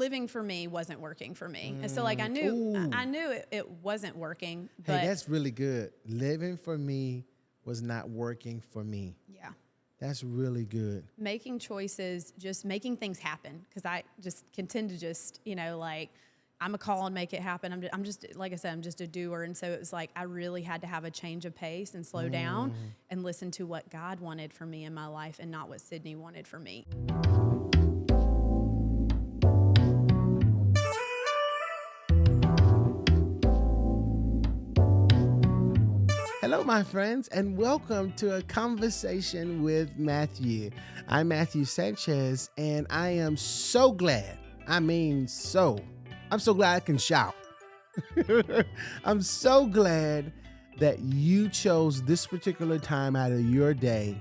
living for me wasn't working for me. And so like I knew it wasn't working. But Hey, that's really good. Living for me was not working for me. yeah. That's really good. Making choices, just making things happen. Because I just can tend to just, like I'm a call and make it happen. I'm just, like I said, I'm just a doer. And so it was like I really had to have a change of pace and slow down and listen to what God wanted for me in my life and not what Sydney wanted for me. Hello, my friends, and welcome to A Conversation with Matthew. I'm Matthew Sanchez, and I am so glad. I'm so glad I can shout. I'm so glad that you chose this particular time out of your day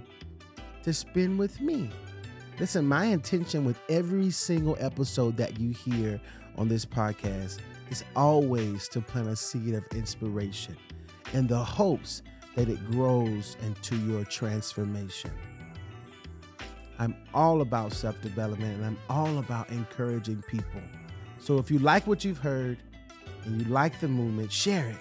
to spend with me. Listen, my intention with every single episode that you hear on this podcast is always to plant a seed of inspiration in the hopes that it grows into your transformation. I'm all about self-development, and I'm all about encouraging people. So if you like what you've heard and you like the movement, share it.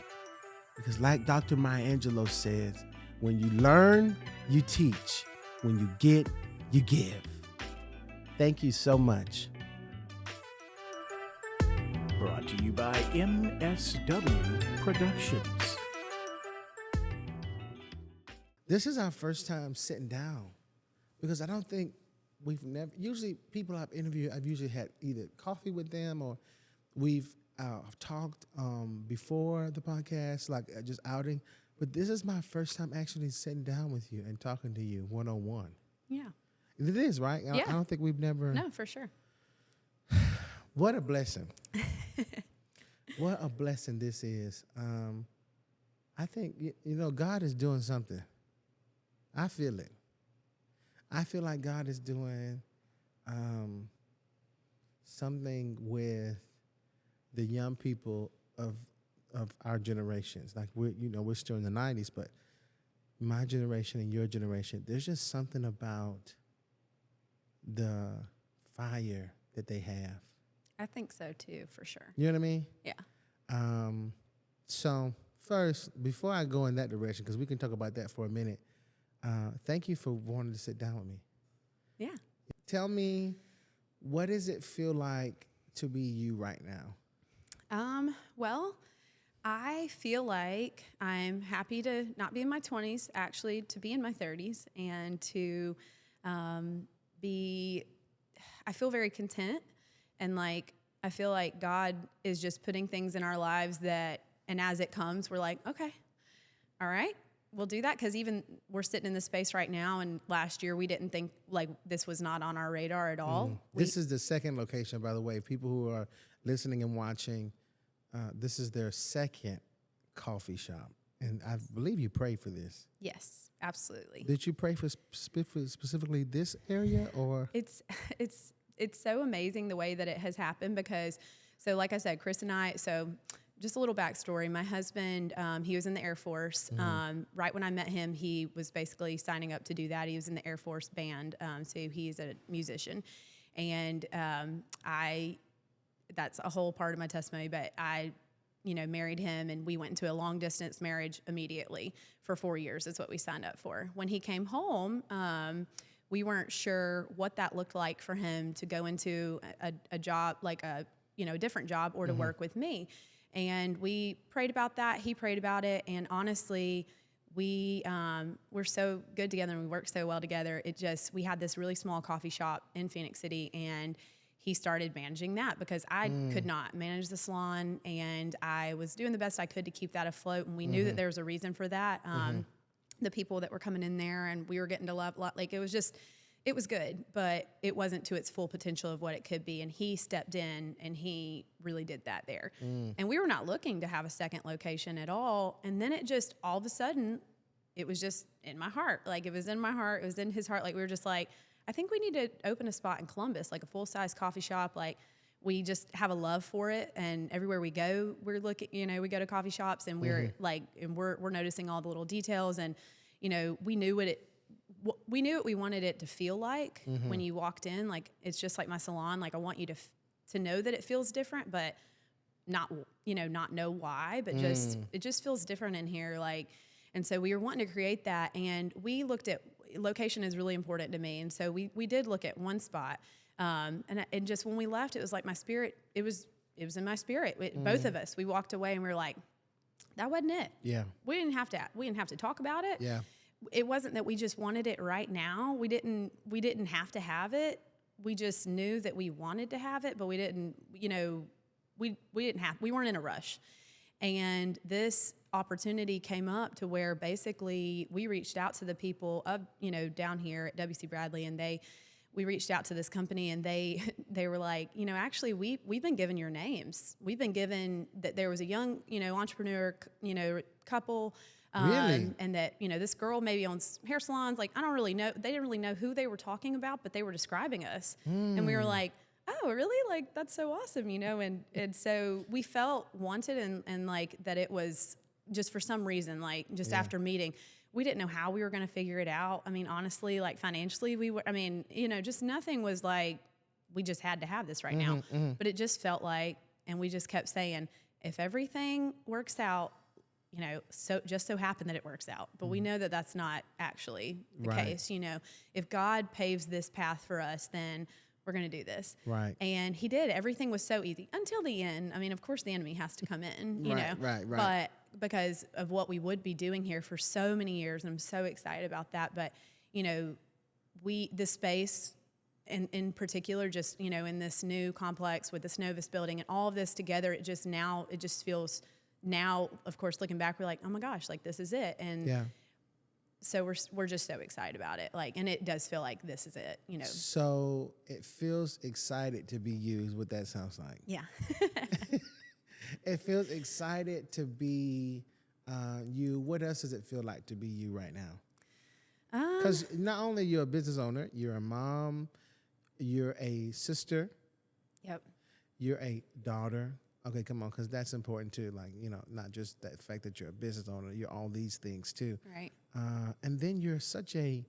Because like Dr. Maya Angelou says, when you learn, you teach. When you get, you give. Thank you so much. Brought to you by MSW Productions. This is our first time sitting down because I don't think usually people I've interviewed, I've usually had either coffee with them or we've talked before the podcast, like just outing. But this is my first time actually sitting down with you and talking to you one-on-one. Yeah. It is, right? Yeah. I don't think we've never. No, for sure. What a blessing. What a blessing this is. I think, God is doing something. I feel it. I feel like God is doing something with the young people of our generations. Like we're still in the 90s, but my generation and your generation, there's just something about the fire that they have. I think so too, for sure. You know what I mean? Yeah. So first, before I go in that direction, because we can talk about that for a minute, thank you for wanting to sit down with me. Yeah. Tell me, what does it feel like to be you right now? Well, I feel like I'm happy to not be in my 20s, actually, to be in my 30s and to I feel very content. And like, I feel like God is just putting things in our lives and as it comes, we're like, okay, all right, we'll do that. Because even we're sitting in this space right now, and last year we didn't think, like, this was not on our radar at all. This is the second location, by the way. People who are listening and watching, this is their second coffee shop. And I believe you prayed for this. Yes, absolutely. Did you pray for specifically this area, or? It's so amazing the way that it has happened because, so like I said, Chris and I, so just a little backstory. My husband, he was in the Air Force. Right when I met him, he was basically signing up to do that. He was in the Air Force band, so he's a musician. And that's a whole part of my testimony, but I married him, and we went into a long-distance marriage immediately for 4 years. That's what we signed up for. When he came home, we weren't sure what that looked like for him to go into a job, like a different job, or to work with me. And we prayed about that. He prayed about it. And honestly, we're so good together and we work so well together. We had this really small coffee shop in Phoenix City, and he started managing that because I could not manage the salon, and I was doing the best I could to keep that afloat. And we knew that there was a reason for that. The people that were coming in there, and we were getting to love, like, it was good, but it wasn't to its full potential of what it could be. And he stepped in and he really did that there. And we were not looking to have a second location at all. And then it just, all of a sudden, it was just in my heart. Like, it was in my heart. It was in his heart. Like, we were just like, I think we need to open a spot in Columbus, like a full-size coffee shop. Like, we just have a love for it, and everywhere we go, we're looking. We go to coffee shops, and we're noticing all the little details, and we knew what we wanted it to feel like when you walked in. Like, it's just like my salon. Like, I want you to to know that it feels different, but not know why, but just it just feels different in here. Like, and so we were wanting to create that, and we looked at location is really important to me, and so we did look at one spot, and just when we left, it was like my spirit. It was in my spirit. Both of us, we walked away and we were like, that wasn't it. Yeah. We didn't have to talk about it. Yeah. It wasn't that we just wanted it right now. We didn't have to have it. We just knew that we wanted to have it, but we didn't, we weren't in a rush. And this opportunity came up to where basically we reached out to the people of, down here at WC Bradley, and we reached out to this company, and they were like, actually we've been given your names. We've been given that there was a young, entrepreneur, couple, Really? and that, this girl maybe owns hair salons. Like, I don't really know. They didn't really know who they were talking about, but they were describing us. And we were like, oh, really? Like, that's so awesome, And so we felt wanted and like that it was just for some reason, like just after meeting, we didn't know how we were going to figure it out. I mean, honestly, like financially, just nothing was like, we just had to have this right now. But it just felt like, and we just kept saying, if everything works out, just so happened that it works out. But we know that that's not actually the case. If God paves this path for us, then we're going to do this. Right. And he did. Everything was so easy until the end. I mean, of course, the enemy has to come in, Right. But because of what we would be doing here for so many years, and I'm so excited about that. But, the space in particular, just, in this new complex with this Novus building and all of this together, it just feels now, of course, looking back, we're like, oh my gosh, like this is it. And so we're just so excited about it. Like, and it does feel like this is it, So it feels excited to be used, what that sounds like. Yeah. It feels excited to be you. What else does it feel like to be you right now? Because not only you're a business owner, you're a mom, you're a sister. Yep. You're a daughter. Okay, come on, because that's important too. Like, not just the fact that you're a business owner, you're all these things too. Right. And then you're such a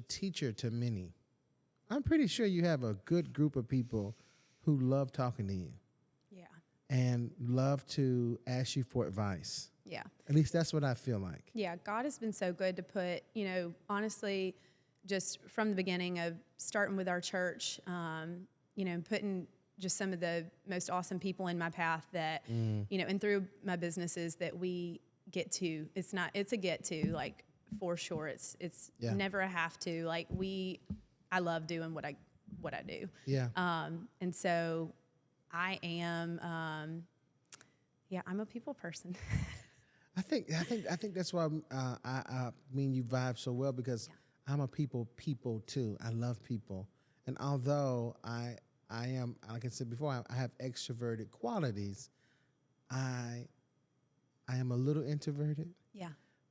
teacher to many. I'm pretty sure you have a good group of people who love talking to you. Yeah. And love to ask you for advice. Yeah. At least that's what I feel like. Yeah. God has been so good to put, honestly, just from the beginning of starting with our church, putting just some of the most awesome people in my path that, and through my businesses that we get to. It's a get to, like, for sure. It's never a have to. Like, I love doing what I do. Yeah. And so I am, I'm a people person. I think that's why you vibe so well, because I'm a people too. I love people. And although I am, like I said before, I have extroverted qualities, I am a little introverted. Yeah.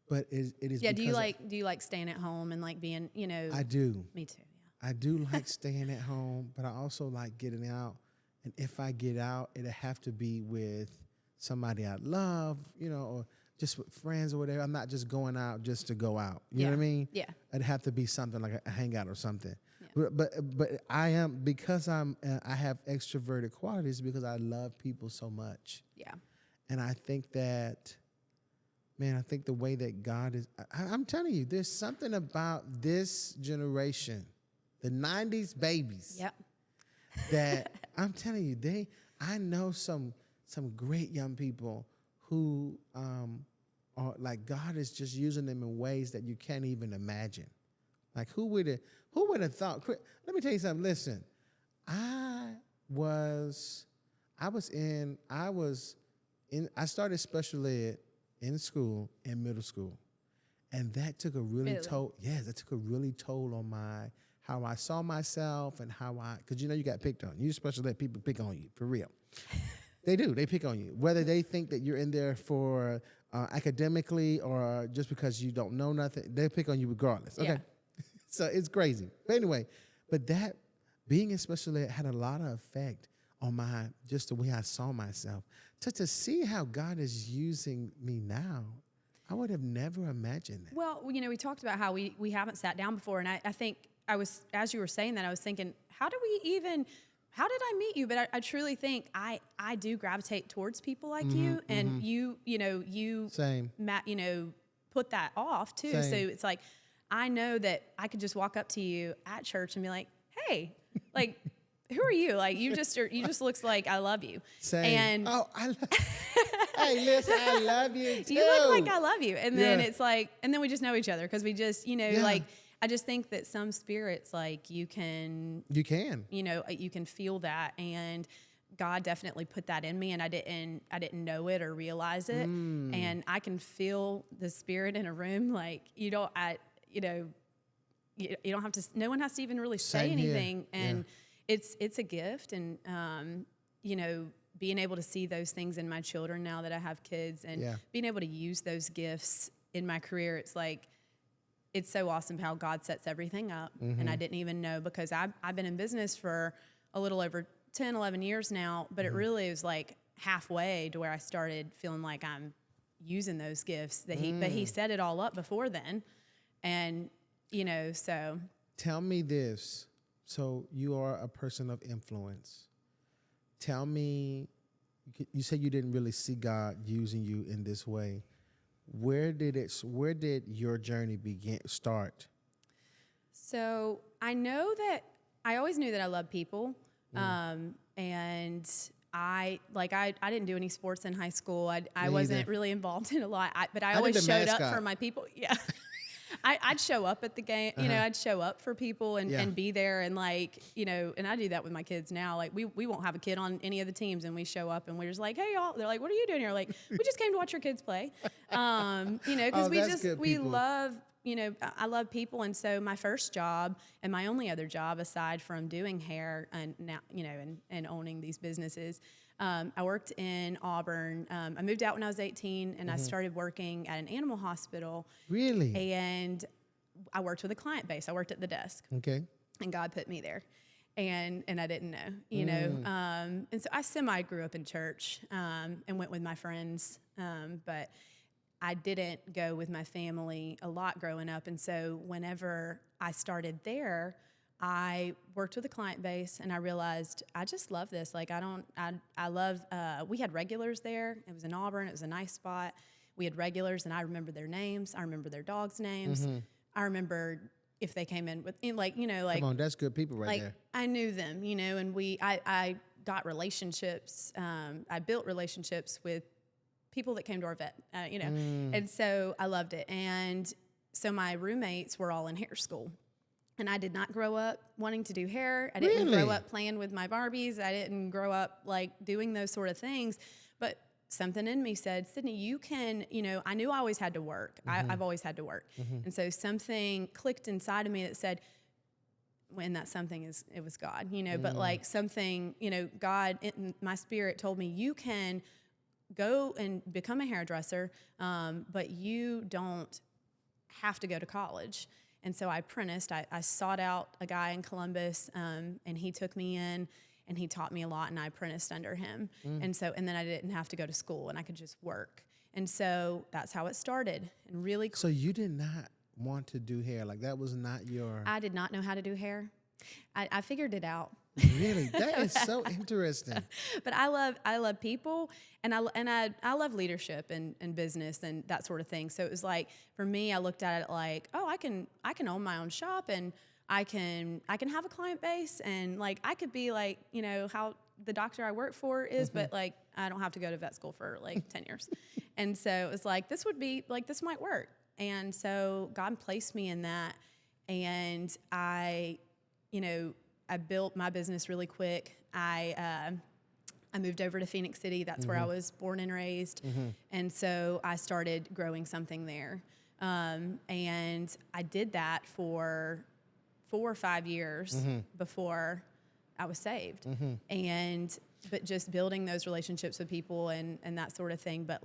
But it is. Yeah. Do you like staying at home and like being, I do. Me too. I do like staying at home, but I also like getting out. And if I get out, it'll have to be with somebody I love, or just with friends or whatever. I'm not just going out just to go out. You know what I mean? Yeah. It'd have to be something like a hangout or something. Yeah. But I am, because I have extroverted qualities, because I love people so much. Yeah. And I think that, man, I think the way that God is, I'm telling you, there's something about this generation, the 90s babies. Yep. That I'm telling you, I know some great young people who are like, God is just using them in ways that you can't even imagine. Like, who would have thought? Let me tell you something. Listen, I started special ed in school, in middle school, and that took a really toll. Yes, that took a really toll on how I saw myself and because you got picked on. You special ed, people pick on you, for real. They do. They pick on you. Whether they think that you're in there for academically or just because you don't know nothing, they pick on you regardless. Okay. Yeah. So it's crazy. But anyway, that being in special ed had a lot of effect on just the way I saw myself. To see how God is using me now, I would have never imagined that. Well, we talked about how we haven't sat down before, and I think as you were saying that, I was thinking, how did I meet you? But I truly think I do gravitate towards people like you, and you Same. put that off too. Same. So it's like, I know that I could just walk up to you at church and be like, hey, like, who are you? Like, you just looks like I love you. Same. And hey, listen, I love you too. you look like I love you. And then it's like, and then we just know each other because we just, like, I just think that some spirits, like, you can feel that, and God definitely put that in me, and I didn't know it or realize it. And I can feel the spirit in a room. Like, you don't have to, no one has to even really say Same here. anything. And it's a gift. And, being able to see those things in my children now that I have kids, and being able to use those gifts in my career, it's like, it's so awesome how God sets everything up. And I didn't even know, because I've been in business for a little over 10, 11 years now, but it really was like halfway to where I started feeling like I'm using those gifts that but he set it all up before then. And, so. Tell me this. So you are a person of influence. Tell me, you said you didn't really see God using you in this way. Where did your journey start? So I know that I always knew that I loved people. And I didn't do any sports in high school. I wasn't really involved in a lot, but I always showed up for my people. Yeah. I'd show up at the game, I'd show up for people and be there, and and I do that with my kids now. Like, we won't have a kid on any of the teams, and we show up and we're just like, hey y'all, they're like, what are you doing here? Like, we just came to watch your kids play. Because we love, I love people. And so my first job and my only other job aside from doing hair and now, and owning these businesses, I worked in Auburn. I moved out when I was 18, and I started working at an animal hospital. Really? And I worked with a client base. I worked at the desk. Okay. And God put me there. And I didn't know, and so I grew up in church, and went with my friends. But I didn't go with my family a lot growing up. And so whenever I started there, I worked with a client base, and I realized I just love this. Like, we had regulars there. It was in Auburn. It was a nice spot. We had regulars, and I remember their names. I remember their dogs' names. I remember if they came in with, come on, that's good people right there. I knew them, and I got relationships. I built relationships with people that came to our vet, and so I loved it. And so my roommates were all in hair school. And I did not grow up wanting to do hair. I didn't grow up playing with my Barbies. I didn't grow up doing those sort of things. But something in me said, Sydney, you can, I knew I always had to work. I've always had to work. And so something clicked inside of me that said, when that something it was God, but something, God, my spirit told me, you can go and become a hairdresser, but you don't have to go to college. And so I apprenticed. I sought out a guy in Columbus, and he took me in, and he taught me a lot, and I apprenticed under him. And then I didn't have to go to school, and I could just work. And so that's how it started. And really, so you did not want to do hair? Like, that was not your... I did not know how to do hair. I figured it out. Really? That is so interesting. But I love people, and I love leadership and business and that sort of thing. So it was like, for me, I looked at it like, oh, I can own my own shop, and I can have a client base, and I could be how the doctor I work for is, but I don't have to go to vet school for 10 years. And so it was like, this might work. And so God placed me in that, and I built my business really quick. I moved over to Phoenix City. That's where I was born and raised. And so I started growing something there. And I did that for 4 or 5 years before I was saved. But just building those relationships with people and that sort of thing, but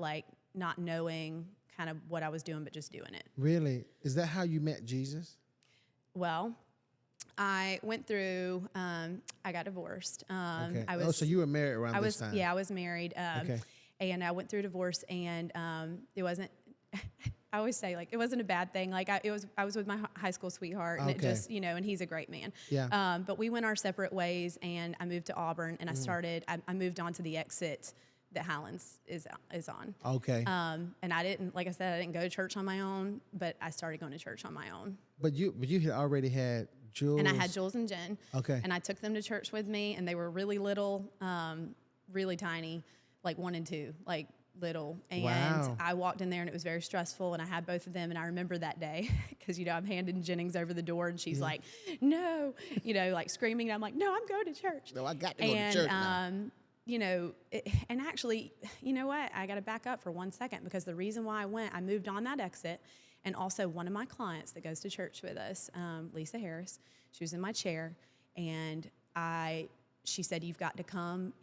not knowing kind of what I was doing, but just doing it. Really? Is that how you met Jesus? Well, I went through, I got divorced. Okay. So you were married around this time? Yeah, I was married. Okay. And I went through divorce, and it wasn't, I always say, like, it wasn't a bad thing. Like, I was with my high school sweetheart, and it Okay. just, and he's a great man. Yeah. But we went our separate ways, and I moved to Auburn, and I moved on to the exit that Highlands is on. Okay. And I didn't, like I said, I didn't go to church on my own, but I started going to church on my own. But you had already had Jules. And I had Jules and Jen. Okay. And I took them to church with me, and they were really little, really tiny, like 1 and 2, like little. And Wow. I walked in there, and it was very stressful, and I had both of them, and I remember that day because, I'm handing Jennings over the door, and she's like, no, like screaming. And I'm like, no, I'm going to church. No, I got to go to church now. And actually, you know what? I got to back up for 1 second, because the reason why I moved on that exit, and also one of my clients that goes to church with us, Lisa Harris, she was in my chair, and she said, you got to come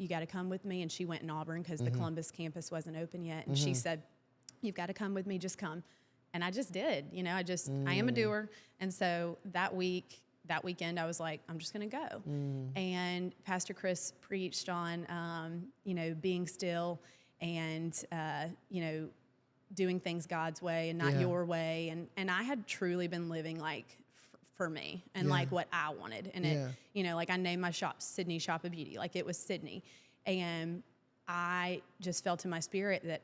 with me. And she went in Auburn because the Columbus campus wasn't open yet. And she said, you've got to come with me, just come. And I just did, I am a doer. And so that weekend, I was like, I'm just going to go. And Pastor Chris preached on, being still and, doing things God's way and not your way. And I had truly been living like for me and like what I wanted. And it, like I named my shop Sydney Shop of Beauty. Like it was Sydney. And I just felt in my spirit that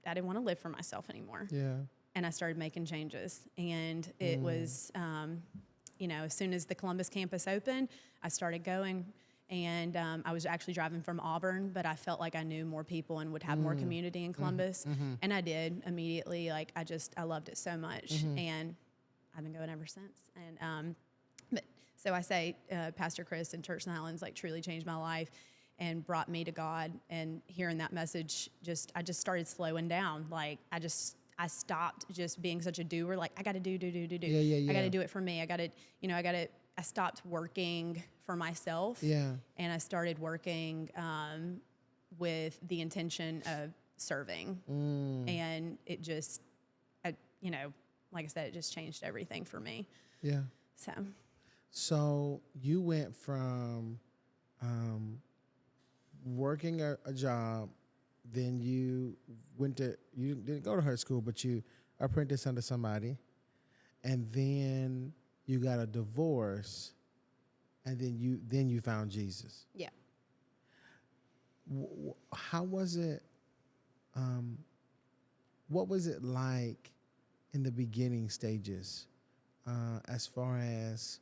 I didn't want to live for myself anymore. Yeah. And I started making changes. And it was, as soon as the Columbus campus opened, I started going. And I was actually driving from Auburn, but I felt like I knew more people and would have more community in Columbus. And I did immediately. Like I loved it so much. And I've been going ever since. And but so I say Pastor Chris and Church in the Highlands like truly changed my life and brought me to God. And hearing that message, I just started slowing down. Like I stopped just being such a doer. Like I got to do. Yeah. I got to do it for me. I stopped working for myself. Yeah. And I started working with the intention of serving. And it just, like I said, it just changed everything for me. Yeah. So you went from working a job, then you didn't go to her school, but you apprenticed under somebody, and then you got a divorce, and then you found Jesus. Yeah. How was it? What was it like in the beginning stages, as far as,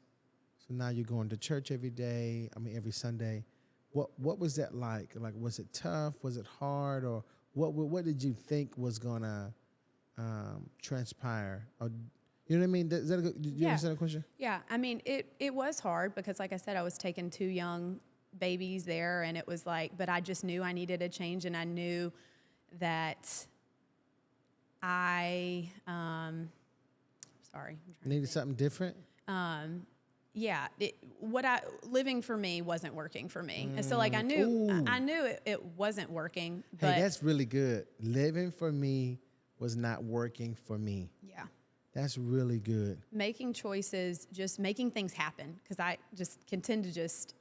so now you're going to church every day, every Sunday. What was that like? Like, was it tough? Was it hard? Or what did you think was gonna transpire? Or, you know what I mean? Is that did you understand the question? Yeah. It was hard because, like I said, I was taking 2 young babies there, and it was like, but I just knew I needed a change, and I knew that I, Needed something different? Living for me wasn't working for me. And so like I knew it wasn't working. But hey, that's really good. Living for me was not working for me. Yeah. That's really good. Making choices, just making things happen. Because I just can tend to just,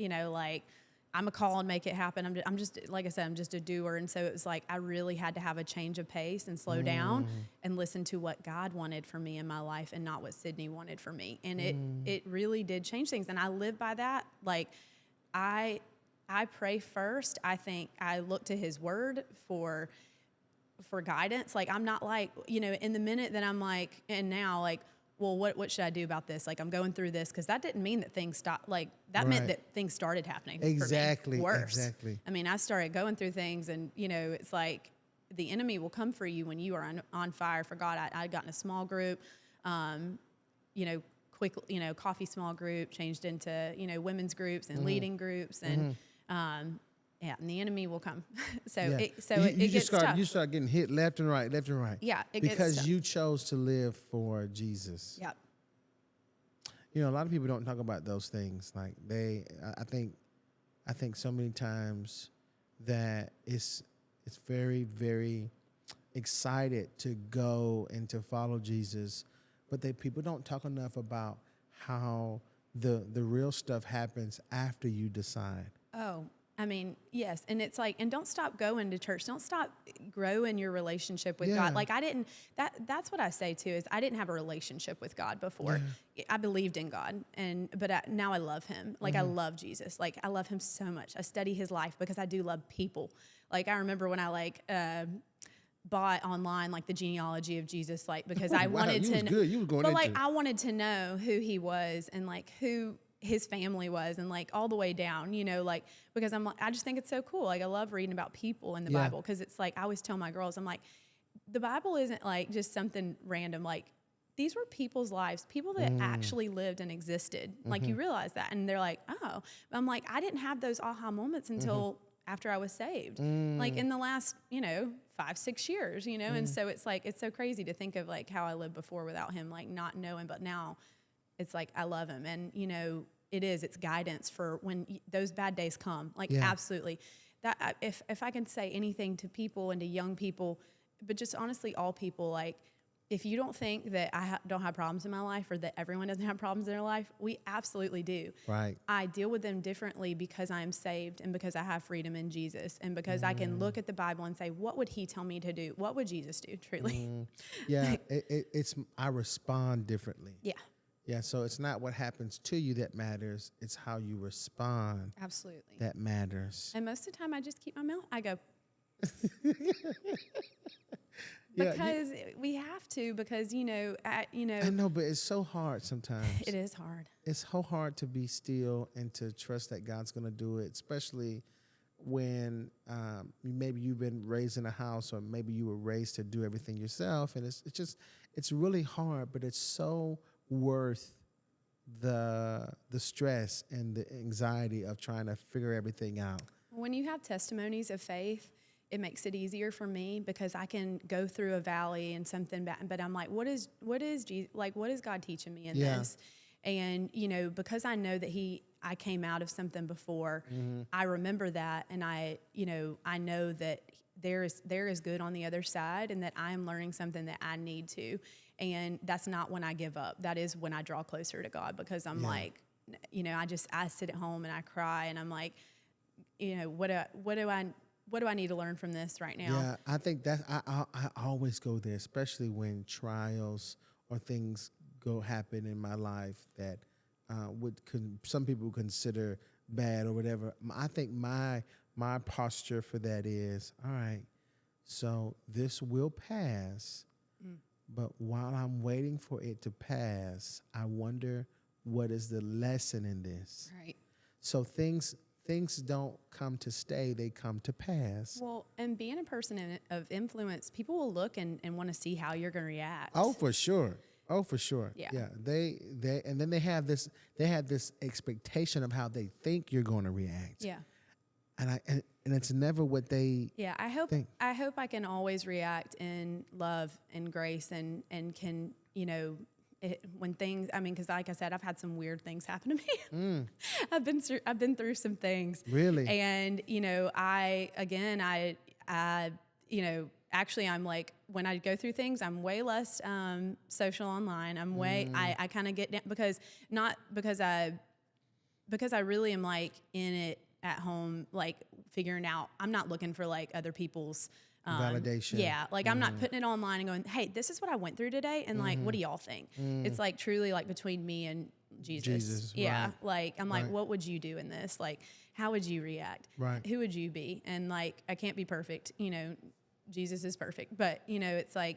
I'm a call and make it happen. I'm just, like I said, I'm just a doer. And so it was like I really had to have a change of pace and slow down and listen to what God wanted for me in my life and not what Sydney wanted for me. And it really did change things. And I live by that. Like I pray first. I think I look to his word for guidance. Like I'm not like, in the minute that I'm like, and now like, well, what should I do about this? Like, I'm going through this, because that didn't mean that things stopped. Like, that meant that things started happening. Exactly. For me. Worse. Exactly. I started going through things, and, it's like the enemy will come for you when you are on fire for God. I'd gotten a small group, coffee small group, changed into, women's groups and leading groups. And, and the enemy will come. It gets tough. You start getting hit left and right. Yeah, it because gets tough. you chose to live for Jesus. Yep. A lot of people don't talk about those things. Like I think so many times that it's very, very excited to go and to follow Jesus, but people don't talk enough about how the real stuff happens after you decide. Oh, I mean, yes. And it's like, and don't stop going to church. Don't stop growing your relationship with Yeah. God. Like that's what I say too, is I didn't have a relationship with God before. I believed in God but now I love him. Like I love Jesus. Like I love him so much. I study his life because I do love people. Like I remember when I bought online like the genealogy of Jesus, like because I wanted to know. Good. You were going but into like I wanted to know who he was and like who his family was and like all the way down, like because I just think it's so cool. Like I love reading about people in the Bible because it's like I always tell my girls, I'm like, the Bible isn't like just something random. Like these were people's lives, people that actually lived and existed. Like you realize that, and they're like, oh. But I'm like, I didn't have those aha moments until after I was saved, like in the last 5-6 years, and so it's like it's so crazy to think of like how I lived before without him, like not knowing, but now it's like I love him, and it's guidance for when those bad days come. Like absolutely, that if I can say anything to people and to young people, but just honestly all people, like if you don't think that I don't have problems in my life or that everyone doesn't have problems in their life, we absolutely do. Right. I deal with them differently because I am saved and because I have freedom in Jesus and because I can look at the Bible and say, what would he tell me to do? What would Jesus do, truly? Yeah, I respond differently. Yeah. Yeah, so it's not what happens to you that matters. It's how you respond Absolutely. that matters. And most of the time I just keep my mouth. I go, Yeah, because we have to, because, I know, but it's so hard sometimes. It is hard. It's so hard to be still and to trust that God's going to do it, especially when maybe you've been raised in a house or maybe you were raised to do everything yourself. And it's really hard, but it's so worth the stress and the anxiety of trying to figure everything out. When you have testimonies of faith, it makes it easier for me because I can go through a valley and something bad, but I'm like, what is Jesus, like, what is God teaching me in this? And, because I know that I came out of something before, I remember that. And I know that there is good on the other side and that I am learning something that I need to. And that's not when I give up. That is when I draw closer to God, because I'm like, I sit at home and I cry and I'm like, what do I need to learn from this right now? Yeah, I think that I always go there, especially when trials or things happen in my life that some people consider bad or whatever. I think my posture for that is, all right, so this will pass, but while I'm waiting for it to pass, I wonder what is the lesson in this. Right. So things don't come to stay, they come to pass. Well, and being a person of influence, people will look and want to see how you're going to react. Oh, for sure. Yeah. Yeah. They and then they have this expectation of how they think you're going to react. Yeah. And it's never what they I hope I can always react in love and grace and can, when things, because like I said, I've had some weird things happen to me. I've been through some things. Really? And, actually I'm like, when I go through things, I'm way less social online. I'm way, I kind of get down because I really am like in it at home, like figuring out, I'm not looking for like other people's validation. Yeah. Like I'm not putting it online and going, hey, this is what I went through today. And like, what do y'all think? It's like truly like between me and Jesus. Yeah. Right. Like, I'm like, Right. what would you do in this? Like, how would you react? Right. Who would you be? And like, I can't be perfect. Jesus is perfect, but it's like,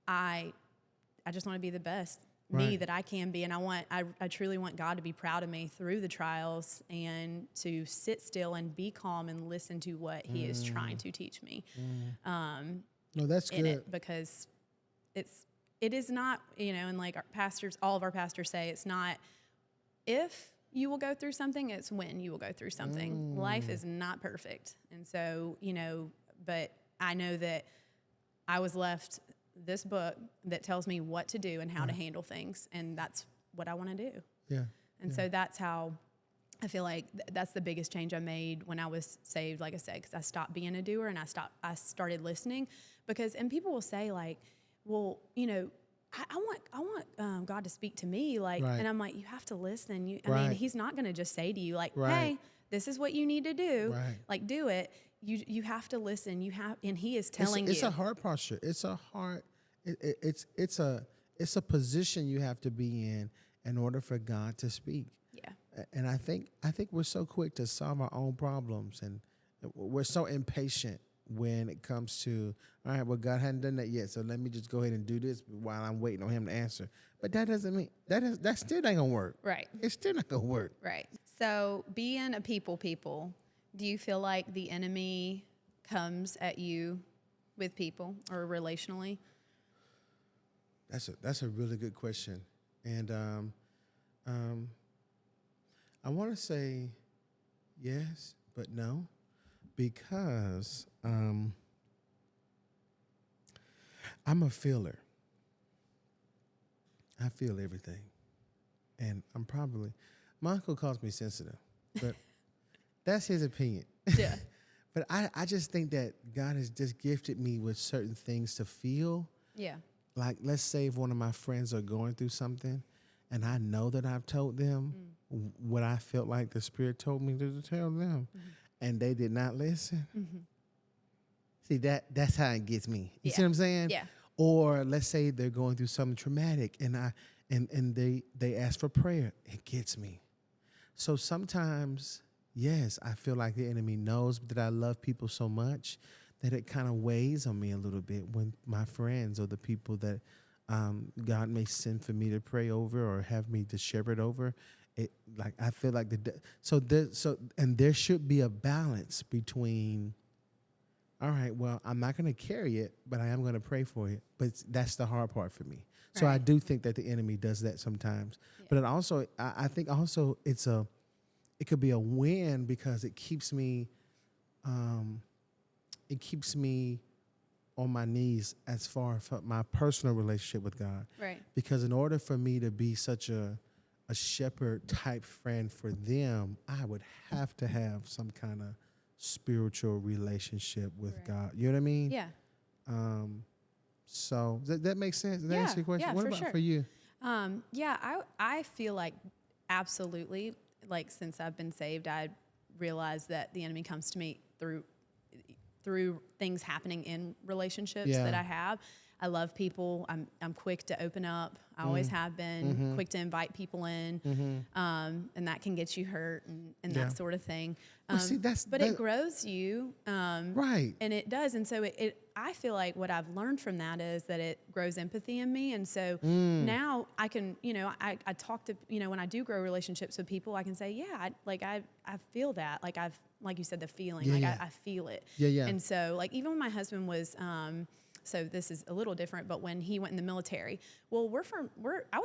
I just want to be the best me Right. that I can be. And I truly want God to be proud of me through the trials and to sit still and be calm and listen to what he is trying to teach me. No, that's in good. it, because it is not, and like all of our pastors say, it's not if you will go through something, it's when you will go through something. Life is not perfect. And so, but I know that I was left this book that tells me what to do and how to handle things. And that's what I want to do. Yeah. And so that's how I feel like that's the biggest change I made when I was saved, like I said, because I stopped being a doer and I started listening. And people will say like, well, I want God to speak to me, like, Right. and I'm like, you have to listen. I Right. mean, he's not going to just say to you like, Right. hey, this is what you need to do. Right. Like, do it. You have to listen. And he is telling It's you. a hard posture. It's a hard. It's a position you have to be in order for God to speak. Yeah. And I think we're so quick to solve our own problems, and we're so impatient when it comes to, all right, well, God hadn't done that yet, so let me just go ahead and do this while I'm waiting on him to answer. But that doesn't mean that still ain't gonna work. Right. It's still not gonna work. Right. So being a people, do you feel like the enemy comes at you with people or relationally? That's a really good question, and I want to say yes, but no, because I'm a feeler. I feel everything, and my uncle calls me sensitive, but that's his opinion. Yeah. But I just think that God has just gifted me with certain things to feel. Yeah. Like, let's say if one of my friends are going through something and I know that I've told them what I felt like the Spirit told me to tell them, and they did not listen. See, that's how it gets me. You see what I'm saying? Yeah. Or let's say they're going through something traumatic and they ask for prayer. It gets me. So sometimes, yes, I feel like the enemy knows that I love people so much that it kind of weighs on me a little bit when my friends or the people that God may send for me to pray over or have me to shepherd over. It, like, I feel like there should be a balance between, all right, well, I'm not going to carry it, but I am going to pray for it. But that's the hard part for me. So I do think that the enemy does that sometimes. Yeah. But it also, I think also it could be a win because it keeps me on my knees as far as my personal relationship with God. Right. Because in order for me to be such a shepherd type friend for them, I would have to have some kind of spiritual relationship with God. You know what I mean? Yeah. So that makes sense. Does that answer your question? Yeah, What about for you? I feel like absolutely, like, since I've been saved, I realized that the enemy comes to me through things happening in relationships that I have. I love people. I'm quick to open up. I always have been quick to invite people in, and that can get you hurt and that sort of thing. Well, see, it grows you, right? And it does. And so I feel like what I've learned from that is that it grows empathy in me. And so now I can, I talk to, when I do grow relationships with people, I can say, yeah, I feel that. Like you said, the feeling, I feel it. Yeah. And so, like, even when my husband was, so this is a little different, but when he went in the military, well, I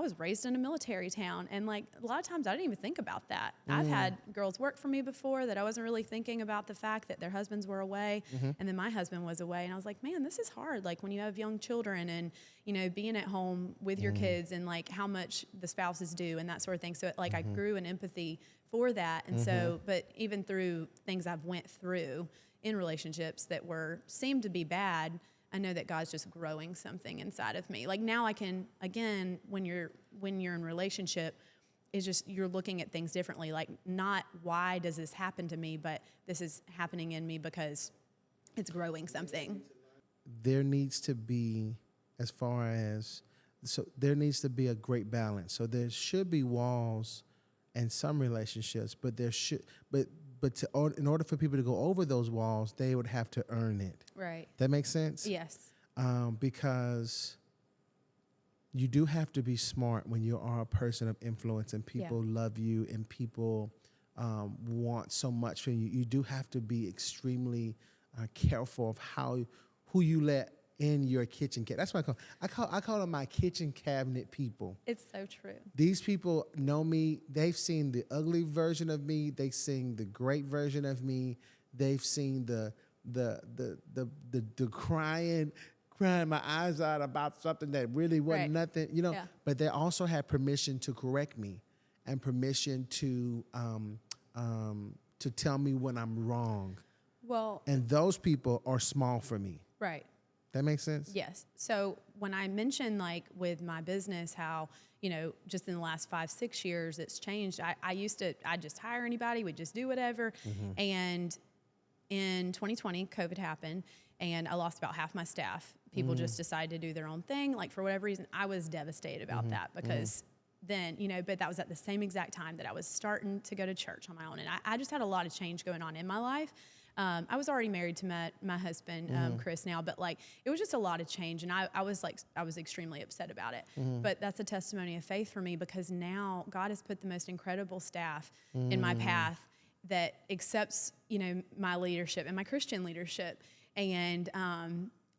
was raised in a military town, and like a lot of times I didn't even think about that. I've had girls work for me before that I wasn't really thinking about the fact that their husbands were away, and then my husband was away, and I was like, man, this is hard. Like, when you have young children and being at home with your kids, and like how much the spouses do and that sort of thing. So I grew an empathy for that, and so, but even through things I've went through in relationships that seemed to be bad, I know that God's just growing something inside of me. Like, now I can, again, when you're in relationship, it's just you're looking at things differently. Like, not why does this happen to me, but this is happening in me because it's growing something. There needs to be, there needs to be a great balance. So there should be walls in some relationships, but in order for people to go over those walls, they would have to earn it. Right. That makes sense? Yes. Because you do have to be smart when you are a person of influence and people love you and people want so much from you. You do have to be extremely careful of who you let in your kitchen cabinet. That's what I call them my kitchen cabinet people. It's so true. These people know me. They've seen the ugly version of me. They've seen the great version of me. They've seen the crying my eyes out about something that really wasn't nothing, Yeah. But they also have permission to correct me and permission to tell me when I'm wrong. Well, And those people are small for me. right. That makes sense? Yes. So when I mentioned like with my business, how, just in the last 5-6 years, it's changed. I'd just hire anybody, we'd just do whatever. And in 2020, COVID happened and I lost about half my staff. People just decided to do their own thing. Like for whatever reason, I was devastated about that because then, but that was at the same exact time that I was starting to go to church on my own. And I just had a lot of change going on in my life. I was already married to my husband, Chris now, but like, it was just a lot of change. And I was extremely upset about it, but that's a testimony of faith for me because now God has put the most incredible staff in my path that accepts, my leadership and my Christian leadership. And,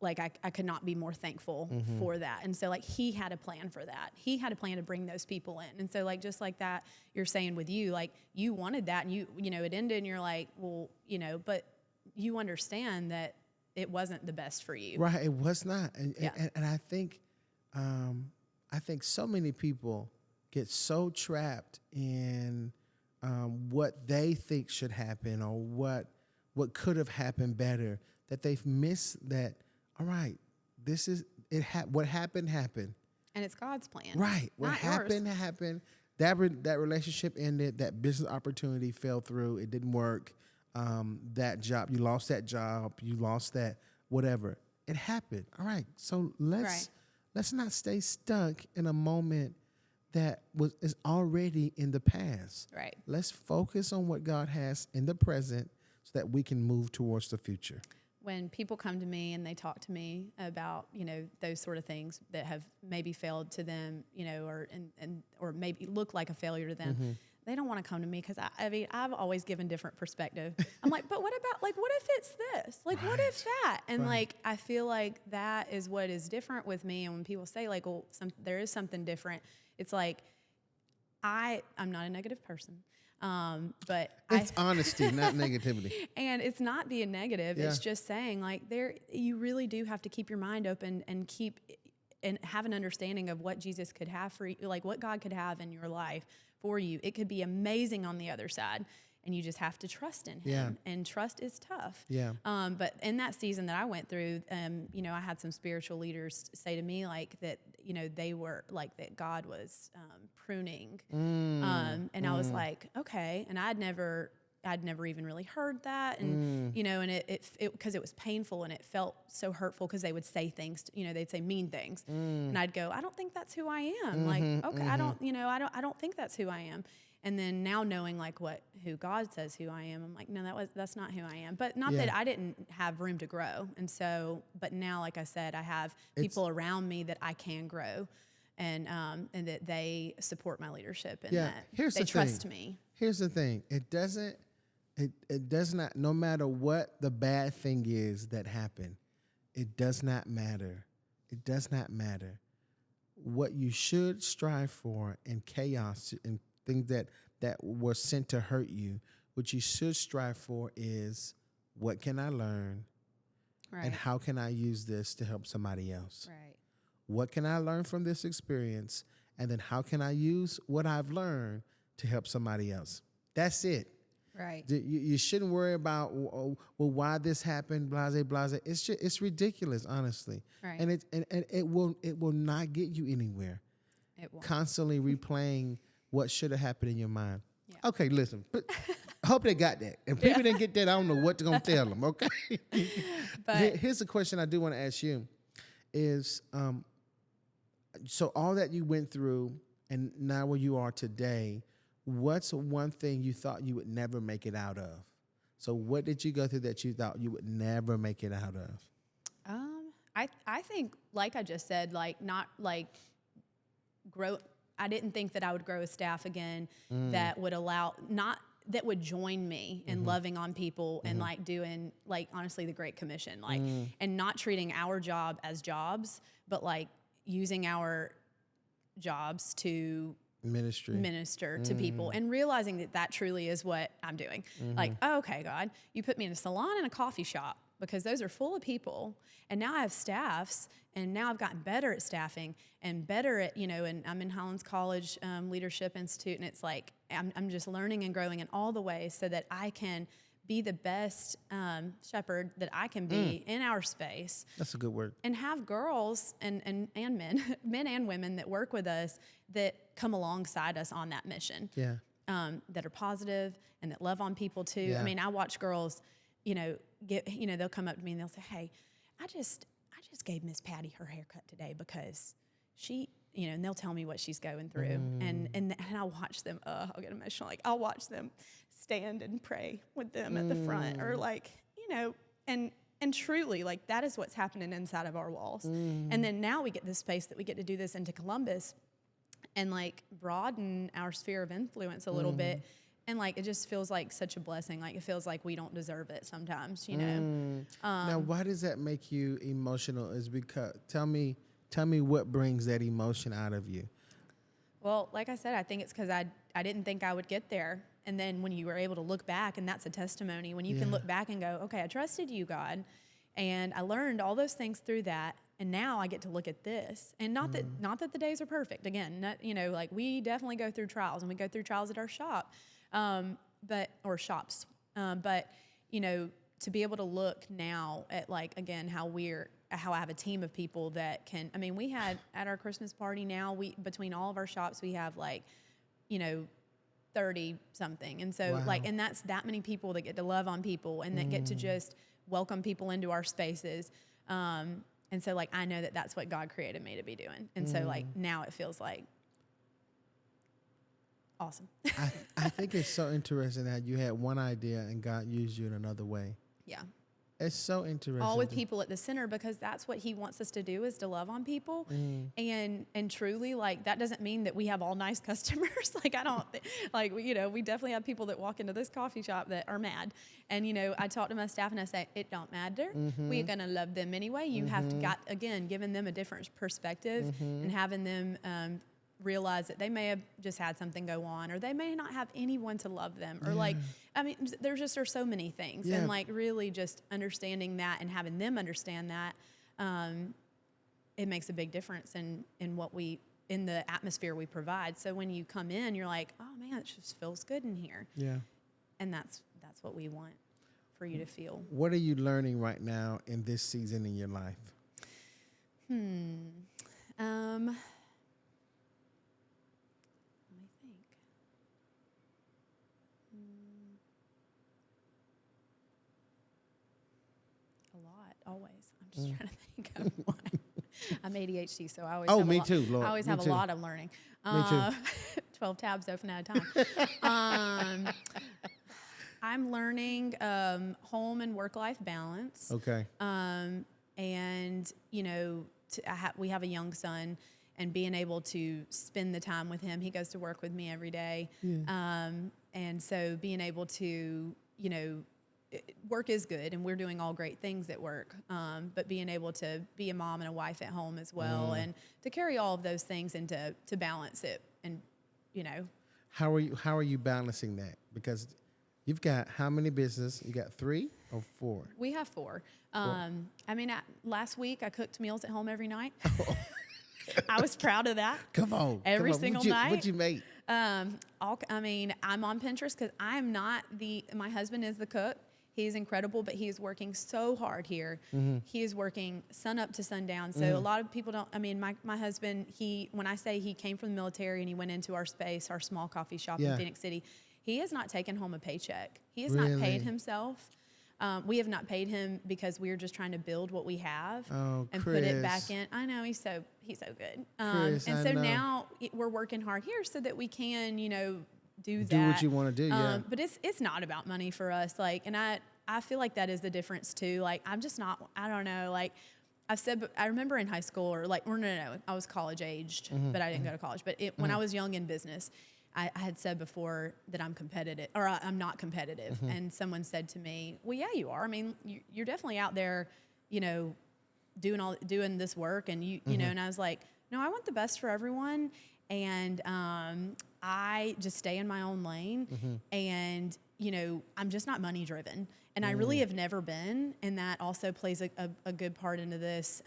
I could not be more thankful for that. And so like, he had a plan for that. He had a plan to bring those people in. And so like, just like that, you're saying with you, like you wanted that and it ended and you're like, well, but you understand that it wasn't the best for you. Right. It was not. And I think so many people get so trapped in, what they think should happen or what could have happened better that they've missed that. All right, this is it. What happened happened, and it's God's plan. Right, what not happened yours. happened. That relationship ended. That business opportunity fell through. It didn't work. That job, you lost that job. You lost that whatever. It happened. All right, so let's not stay stuck in a moment that is already in the past. Right. Let's focus on what God has in the present, so that we can move towards the future. When people come to me and they talk to me about, those sort of things that have maybe failed to them, or maybe look like a failure to them, they don't want to come to me because I've always given different perspective. I'm like, but what about what if it's this? Like, what if that? And I feel like that is what is different with me. And when people say there is something different, it's like, I'm not a negative person. But it's honesty, not negativity. And it's not being negative. It's just saying you really do have to keep your mind open and have an understanding of what Jesus could have for you, like what God could have in your life for you. It could be amazing on the other side. And you just have to trust in him. And trust is tough. Yeah. But in that season that I went through, I had some spiritual leaders say to me that, they were that God was pruning. And I was like, okay. And I'd never even really heard that. And, and it because it was painful and it felt so hurtful because they would say things, they'd say mean things. And I'd go, I don't think that's who I am. I don't think that's who I am. And then now knowing who God says who I am, I'm like, no, that's not who I am. But not that I didn't have room to grow. And so, but now, like I said, I have people around me that I can grow, and that they support my leadership and that they trust me. Here's the thing: it does not. No matter what the bad thing is that happened, it does not matter. It does not matter. What you should strive for in chaos and things that were sent to hurt you, what you should strive for is, what can I learn? Right. And how can I use this to help somebody else? Right. What can I learn from this experience? And then how can I use what I've learned to help somebody else? That's it. Right. You shouldn't worry about, why this happened, blase, blase. It's ridiculous, honestly. Right. And it will not get you anywhere. It won't. Constantly replaying what should have happened in your mind. Yeah. Okay, listen. I hope they got that. If people didn't get that, I don't know what to gonna tell them. Okay. But here's the question I do want to ask you: is so all that you went through, and now where you are today, what's one thing you thought you would never make it out of? So what did you go through that you thought you would never make it out of? I think, like I just said, grow. I didn't think that I would grow a staff again that would that would join me in loving on people and doing honestly the Great Commission, and not treating our job as jobs, but using our jobs to minister to people, and realizing that truly is what I'm doing. Okay, God, you put me in a salon and a coffee shop because those are full of people. And now I have staffs, and now I've gotten better at staffing and better at, and I'm in Highlands College Leadership Institute, and it's I'm just learning and growing in all the ways so that I can be the best shepherd that I can be in our space. That's a good word. And have girls and men, men and women that work with us that come alongside us on that mission. Yeah. That are positive and that love on people too. Yeah. I mean, I watch girls, they'll come up to me and they'll say, "Hey, I just gave Miss Patty her haircut today because she," and they'll tell me what she's going through. And I'll watch them, I'll get emotional. Like, I'll watch them stand and pray with them at the front, or and truly, like, that is what's happening inside of our walls. And then now we get this space that we get to do this into Columbus and like broaden our sphere of influence a little bit. And like, it just feels like such a blessing. Like, it feels like we don't deserve it sometimes, Now, why does that make you emotional? Is because, tell me what brings that emotion out of you. Well, like I said, I think it's because I didn't think I would get there. And then when you were able to look back, and that's a testimony, when you can look back and go, okay, I trusted you, God, and I learned all those things through that. And now I get to look at this, and not that the days are perfect. Again, like, we definitely go through trials, and we go through trials at our shop, or shops. But to be able to look now at, like, again, how I have a team of people that can. I mean, we had at our Christmas party now, between all of our shops, we have 30 something, and so and that's that many people that get to love on people and that get to just welcome people into our spaces. And so, like, I know that that's what God created me to be doing. And so, like, now it feels like awesome. I think it's so interesting that you had one idea and God used you in another way. Yeah. It's so interesting. All with people at the center, because that's what he wants us to do, is to love on people. And truly, like, that doesn't mean that we have all nice customers. Like, I don't, we definitely have people that walk into this coffee shop that are mad. And, I talk to my staff and I say, it don't matter. We're going to love them anyway. You have to, giving them a different perspective and having them realize that they may have just had something go on, or they may not have anyone to love them, or there are so many things. And like, really just understanding that and having them understand that, it makes a big difference in the atmosphere we provide. So when you come in, you're like, oh man, it just feels good in here. Yeah. And that's what we want for you to feel. What are you learning right now in this season in your life? Always. I'm just trying to think of one. I'm ADHD, so I always I always have a lot of learning. Me too. 12 tabs open at a time. I'm learning home and work-life balance. Okay. And, we have a young son, and being able to spend the time with him. He goes to work with me every day. Yeah. And so being able to, work is good, and we're doing all great things at work, but being able to be a mom and a wife at home as well, and to carry all of those things and to balance it, and how are you balancing that? Because you've got how many business? You got 3 or 4? We have 4. Last week I cooked meals at home every night. I was proud of that. Come on, every single night. What'd you make? I'm on Pinterest because I'm not my husband is the cook. He's incredible, but he is working so hard here. He is working sun up to sundown. So a lot of people don't, my husband, when I say he came from the military and he went into our space, our small coffee shop in Phoenix City, he has not taken home a paycheck. He has not paid himself. We have not paid him because we're just trying to build what we have and Chris. put it back in. I know, he's so good. Chris, and so now we're working hard here so that we can, do that. Do what you want to do, yeah. But it's not about money for us. And I feel like that is the difference too. I'm just not, I don't know, I've said, but I remember in high school I was college aged, but I didn't go to college. But when I was young in business, I had said before that I'm competitive, or I'm not competitive. And someone said to me, well, yeah, you are. You're definitely out there, doing this work, and and I was like, no, I want the best for everyone. And I just stay in my own lane, and I'm just not money driven, and I really have never been. And that also plays a good part into this,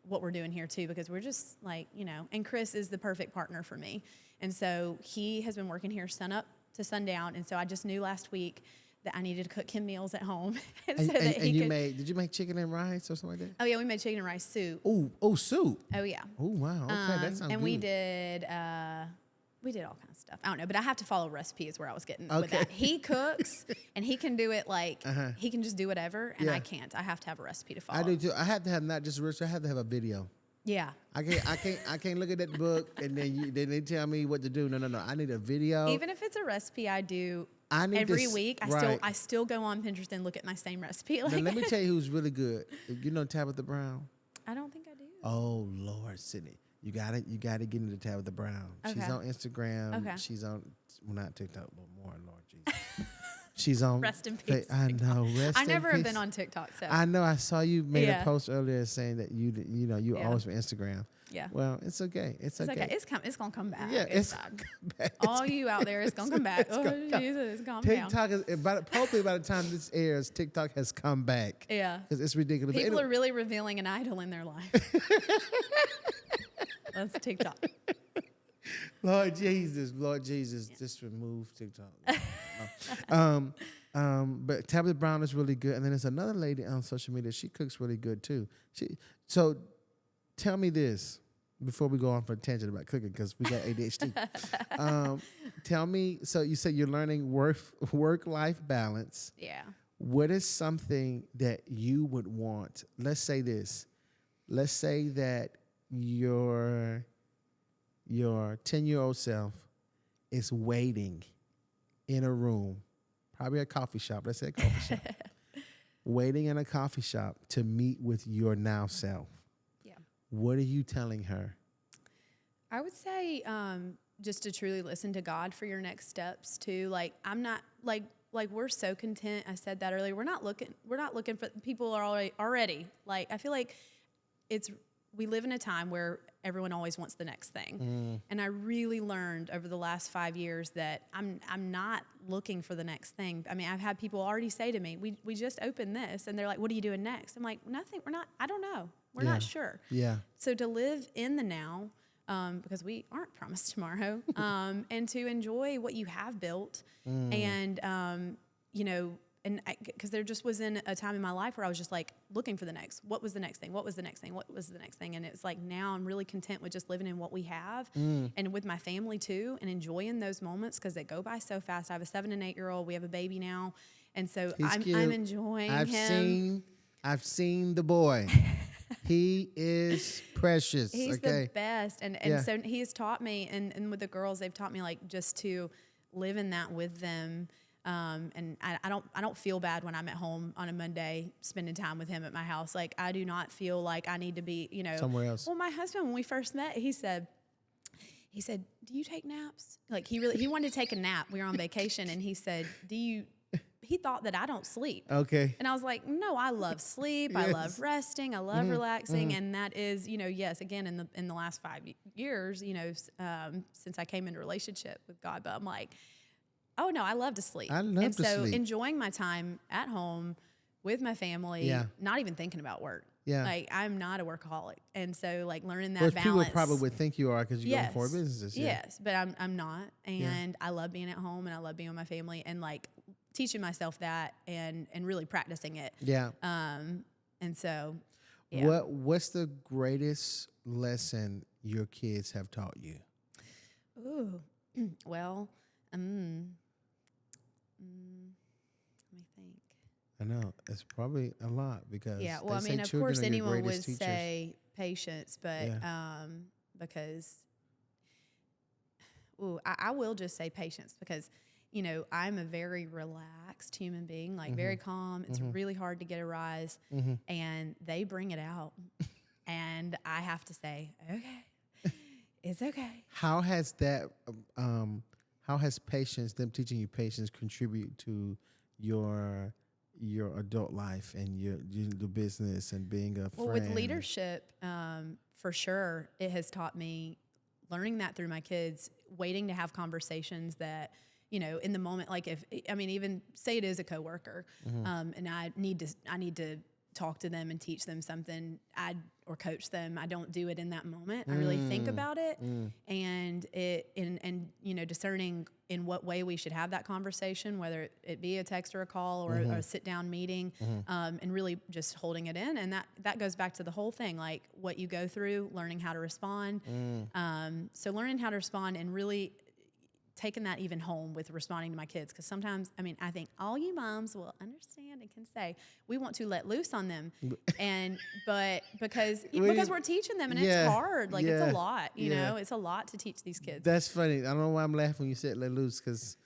what we're doing here too, because we're just and Chris is the perfect partner for me. And so he has been working here sun up to sundown. And so I just knew last week that I needed to cook him meals at home. And, so that and he you could, did you make chicken and rice or something like that? oh yeah, we made chicken and rice soup. Oh, soup. Oh yeah. Oh, wow. Okay, that sounds And good. we did all kinds of stuff. I don't know, but I have to follow recipes where I was getting with Okay. that. He cooks and he can do it like he can just do whatever, and Yeah. I can't. I have to have a recipe to follow. I do too. I have to have not just a recipe, I have to have a video. Yeah. I can't look at that book and then they tell me what to do. No. I need a video. Even if it's a recipe I do I need every to week, right. I still go on Pinterest and look at my same recipe. Now, Like, let me tell you who's really good. You know Tabitha Brown? I don't think I do. Oh Lord, Sydney. You gotta get into Tabitha Brown. She's Okay. on Instagram. Okay. She's on not TikTok, but more, Lord Jesus. She's on Rest in peace, I know. Rest I in never have peace. been on TikTok, so I know. I saw you made Yeah. a post earlier saying that you Yeah. always for Instagram. yeah. Well, it's okay. It's It's okay. okay. It's gonna come back. Yeah, it's fine. back. All you out there, it's gonna come back. It's Oh gonna come. Jesus, calm down. TikTok is hopefully by the time this airs, TikTok has come back. Yeah. Because it's ridiculous. But People anyway, are really revealing an idol in their life. That's TikTok. Lord Jesus, just remove TikTok. But Tabitha Brown is really good, and then there's another lady on social media. She cooks really good too. So tell me this before we go on for a tangent about cooking because we got ADHD. Tell me. So you said you're learning work-life balance. Yeah. What is something that you would want? Let's say this. Let's say that your 10-year-old self is waiting in a room, probably a coffee shop. Let's say a coffee shop. Waiting in a coffee shop to meet with your now self. Yeah. What are you telling her? I would say just to truly listen to God for your next steps too. Like I'm not like we're so content. I said that earlier. We're not looking for people are already like I feel like we live in a time where everyone always wants the next thing. And I really learned over the last 5 years that I'm not looking for the next thing. I mean, I've had people already say to me, we just opened this, and they're like, what are you doing next? I'm like, nothing, I don't know. We're not sure. Yeah. So to live in the now, because we aren't promised tomorrow, and to enjoy what you have built and, and because there just was in a time in my life where I was just like looking for the next, what was the next thing? What was the next thing? What was the next thing? And it's like, now I'm really content with just living in what we have and with my family too, and enjoying those moments because they go by so fast. I have a 7 and 8 year old. We have a baby now. And so I'm enjoying him. I've seen the boy. He is precious. He's the best. And so he has taught me, and with the girls, they've taught me like just to live in that with them. And I don't feel bad when I'm at home on a Monday spending time with him at my house. Like I do not feel like I need to be, somewhere else. Well, my husband, when we first met, he said, do you take naps? Like he wanted to take a nap. We were on vacation and he said, he thought that I don't sleep. Okay. And I was like, no, I love sleep. I love resting. I love relaxing. And that is, yes, again, in the last 5 years, since I came into a relationship with God, but I'm like, oh no, I love to sleep. I love to so sleep. enjoying my time at home with my family, not even thinking about work. Yeah. Like I'm not a workaholic. And so like learning that Which balance. people probably would think you are because you own 4 businesses. Yeah. Yes, but I'm not. And I love being at home and I love being with my family and like teaching myself that and really practicing it. Yeah. And so, yeah. What's the greatest lesson your kids have taught you? Ooh, well, let me think. I know it's probably a lot because Well, I mean, of course, anyone would say patience, but because, I will just say patience because, I'm a very relaxed human being, like very calm. It's really hard to get a rise, and they bring it out, and I have to say, okay, it's okay. How has that? How has patience, them teaching you patience, contribute to your adult life and the business and being a friend? Well, with leadership, for sure, it has taught me learning that through my kids, waiting to have conversations that, in the moment, like even say it is a coworker, and I need to talk to them and teach them something or coach them. I don't do it in that moment. I really think about it and discerning in what way we should have that conversation, whether it be a text or a call or a sit down meeting, and really just holding it in. And that goes back to the whole thing, like what you go through, learning how to respond. So learning how to respond and really taking that even home with responding to my kids. Because sometimes, I think all you moms will understand and can say, we want to let loose on them. But because we're teaching them and it's hard. Like it's a lot, you know, it's a lot to teach these kids. That's funny. I don't know why I'm laughing when you said let loose, because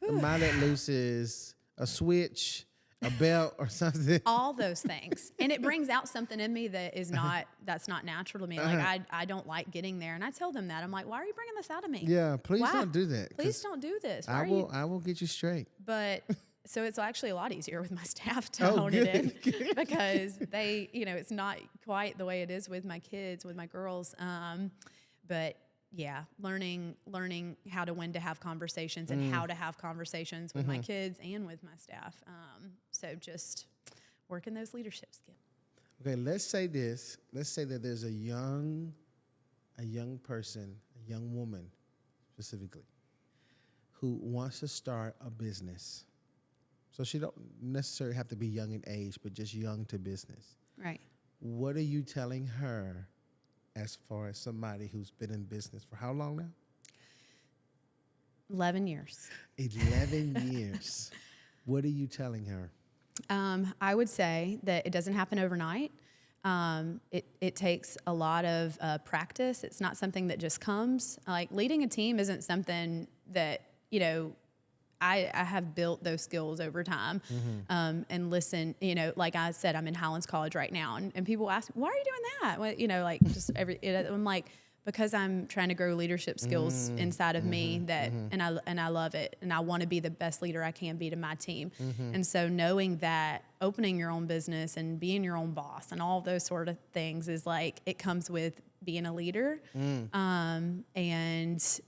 my let loose is a switch, a belt or something. All those things. And it brings out something in me that's not natural to me. Like I don't like getting there. And I tell them that. I'm like, why are you bringing this out of me? Yeah, please don't do that. Please don't do this. I will get you straight. But so it's actually a lot easier with my staff to hone it in because they, it's not quite the way it is with my kids, with my girls. But yeah, learning how to when to have conversations and how to have conversations with my kids and with my staff. So just working those leadership skills. Okay, let's say this. Let's say that there's a young person, a young woman specifically, who wants to start a business. So she don't necessarily have to be young in age, but just young to business. Right. What are you telling her as far as somebody who's been in business for how long now? 11 years. 11 years. What are you telling her? I would say that it doesn't happen overnight. It takes a lot of practice. It's not something that just comes. Like leading a team isn't something that, I have built those skills over time. And listen, like I said, I'm in Highlands College right now, and people ask me, why are you doing that? Well, I'm like, because I'm trying to grow leadership skills inside of me and I love it, and I want to be the best leader I can be to my team. And so knowing that opening your own business and being your own boss and all those sort of things is like, it comes with being a leader. And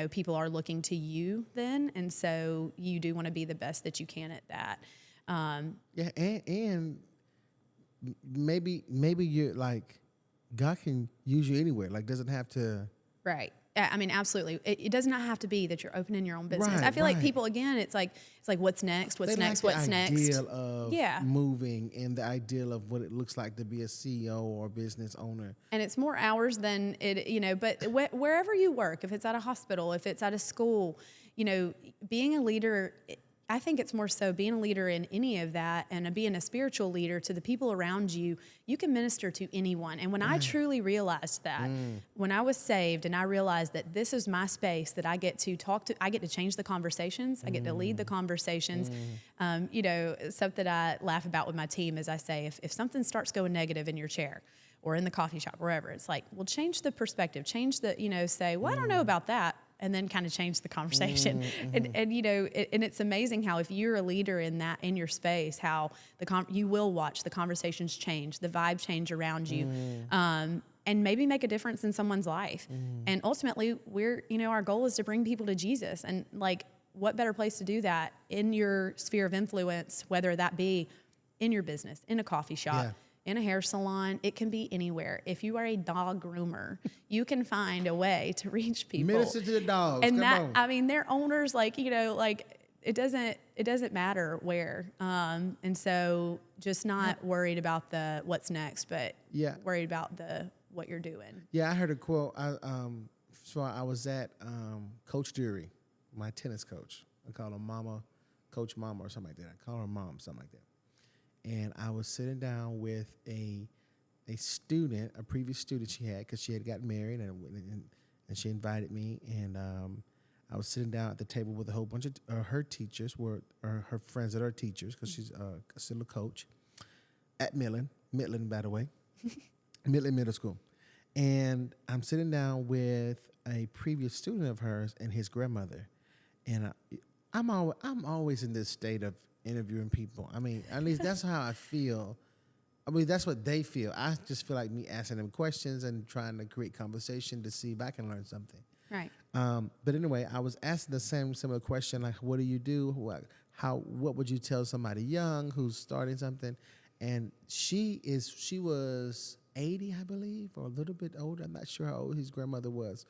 people are looking to you then. And so you do want to be the best that you can at that. And maybe you're like, God can use you anywhere. Like, doesn't have to. Right. Absolutely. It does not have to be that you're opening your own business. Right, I feel like people, again, it's like, what's next? What's next? What's next? The ideal of moving and the ideal of what it looks like to be a CEO or business owner. And it's more hours than it, but wherever you work, if it's at a hospital, if it's at a school, being a leader, I think it's more so being a leader in any of that and being a spiritual leader to the people around you. You can minister to anyone. And when I truly realized that, when I was saved and I realized that this is my space that I get to talk to, I get to change the conversations, I get to lead the conversations. Something I laugh about with my team is I say, if something starts going negative in your chair or in the coffee shop, wherever, it's like, well, change the perspective, change the, say, well, I don't know about that. And then kind of change the conversation. And it's amazing how if you're a leader in your space, how you will watch the conversations change, the vibe change around you, and maybe make a difference in someone's life. And ultimately, our goal is to bring people to Jesus. And like, what better place to do that in your sphere of influence, whether that be in your business, in a coffee shop, in a hair salon, it can be anywhere. If you are a dog groomer, you can find a way to reach people. Minister to the dogs. And Come on. their owners, it doesn't matter where. And so just not worried about the what's next, but worried about what you're doing. Yeah, I heard a quote. I was at Coach Dury, my tennis coach. I call her Coach Mama or something like that. I call her Mom, something like that. And I was sitting down with a student, a previous student she had, because she had gotten married, and she invited me. And I was sitting down at the table with a whole bunch of her teachers, her friends that are teachers, because she's still a coach at Midland, by the way, Midland Middle School. And I'm sitting down with a previous student of hers and his grandmother. And I'm always in this state of interviewing people. At least that's how I feel. That's what they feel. I just feel like me asking them questions and trying to create conversation to see if I can learn something. Right. But anyway, I was asking the similar question, like, what do you do? What would you tell somebody young who's starting something? And she was 80, I believe, or a little bit older. I'm not sure how old his grandmother was.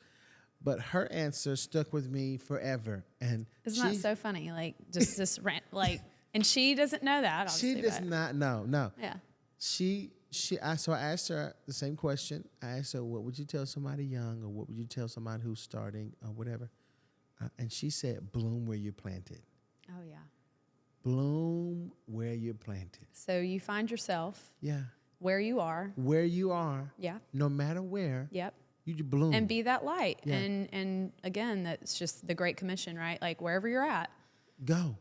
But her answer stuck with me forever. And Isn't that so funny? Like, just this rant, like, and she doesn't know that, obviously. She does not know, no. Yeah. So I asked her the same question. I asked her, what would you tell somebody young, or what would you tell somebody who's starting, or whatever? And she said, bloom where you're planted. Oh, yeah. Bloom where you're planted. So you find yourself Yeah. where you are. Where you are. Yeah. No matter where. Yep. You bloom. And be that light. Yeah. And again, that's just the Great Commission, right? Like, wherever you're at. Go